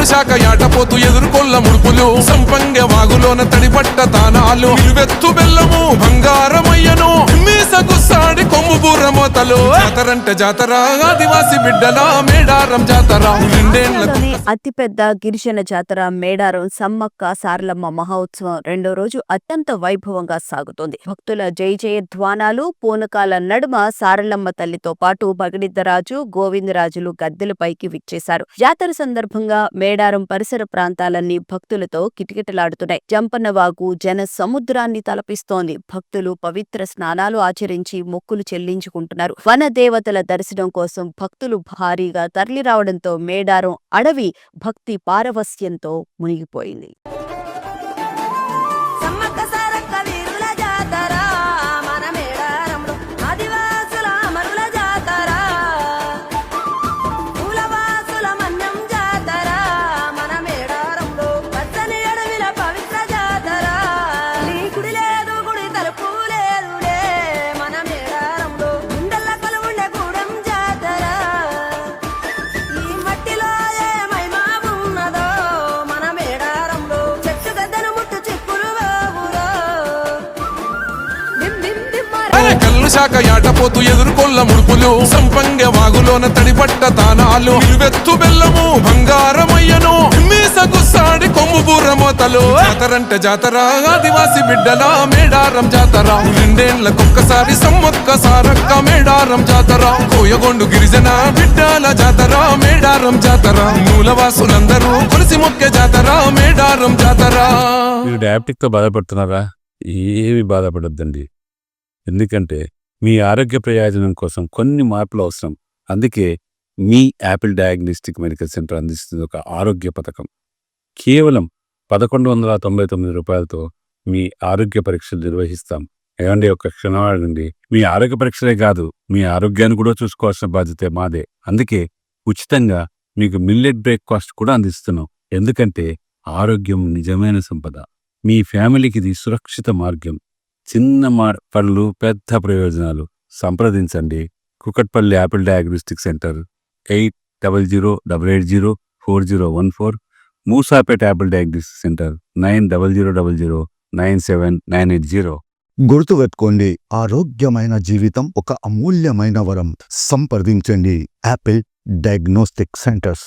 శాఖ యాటపోతూ ఎదుర్కొల్ల ముడుపులు సంపంగ వాగులోన తడిపట్ట తానాలు వెత్తు బెల్లము బంగారమయ్యను మీసకు సాడి కొమ్ము బూర మోతలు జాతరంటే జాతర ఆదివాసి బిడ్డల మేడారం జాతర తెలంగాణలోని అతిపెద్ద గిరిజన జాతర మేడారం సమ్మక్క సారలమ్మ మహోత్సవం రెండో రోజు అత్యంత వైభవంగా సాగుతోంది. భక్తుల జై జయ ధ్వానాలు పూనకాల నడుమ సారలమ్మ తల్లితో పాటు భగడిద్దరాజు గోవిందరాజులు గద్దెలపైకి విచ్చేశారు. జాతర సందర్భంగా మేడారం పరిసర ప్రాంతాలన్నీ భక్తులతో కిటకిటలాడుతున్నాయి. జంపన్నవాగు జన సముద్రాన్ని తలపిస్తోంది. భక్తులు పవిత్ర స్నానాలు ఆచరించి మొక్కులు చెల్లించుకుంటున్నారు. వన దేవతల దర్శనం కోసం భక్తులు భారీగా తరలిరావడంతో మేడారం అడవి భక్తి పారవస్యంతో మునిగిపోయింది. కల్లు శాఖ యాటపోతూ ఎదుర్కొల్ల ముడుపులు సంపంగ వాగులోన తడిపట్ట తానాలు వెత్తు బెల్లము బంగారమయ్యను మీసకు సాడి కొమ్ము బూర మోతలు జాతరంటే జాతర ఆదివాసి బిడ్డల మేడారం జాతర రెండేళ్లకొక్కసారి సమ్మక్క సారక్క మేడారం జాతర కోయగొండు గిరిజన బిడ్డల జాతర మేడారం జాతర మూలవాసులందరూ కొలిసి మొక్కే జాతర మేడారం జాతర. మీరు డయాబెటిక్ తో బాధపడుతున్నారా? ఏమి బాధపడొద్దండి. ఎందుకంటే మీ ఆరోగ్య ప్రయోజనం కోసం కొన్ని మార్పులు అవసరం. అందుకే మీ యాపిల్ డయాగ్నోస్టిక్ మెడికల్ సెంటర్ అందిస్తుంది ఒక ఆరోగ్య పథకం. కేవలం 1199 రూపాయలతో మీ ఆరోగ్య పరీక్షలు నిర్వహిస్తాం. ఏమండి, ఒక క్షణవాడండి. మీ ఆరోగ్య పరీక్షలే కాదు, మీ ఆరోగ్యాన్ని కూడా చూసుకోవాల్సిన బాధ్యత మాదే. అందుకే ఉచితంగా మీకు మిల్లెట్ బ్రేక్ఫాస్ట్ కూడా అందిస్తున్నాం. ఎందుకంటే ఆరోగ్యం నిజమైన సంపద. మీ ఫ్యామిలీకి ఇది సురక్షిత మార్గం. చిన్న పళ్ళు పెద్ద ప్రయోజనాలు. సంప్రదించండి Kukatpally Apple diagnostic centre 8008804014, Moosapet Apple diagnostic centre 9000097980. గుర్తుపెట్టుకోండి, ఆరోగ్యమైన జీవితం ఒక అమూల్యమైన వరం. సంప్రదించండి యాపిల్ డయాగ్నోస్టిక్ సెంటర్స్.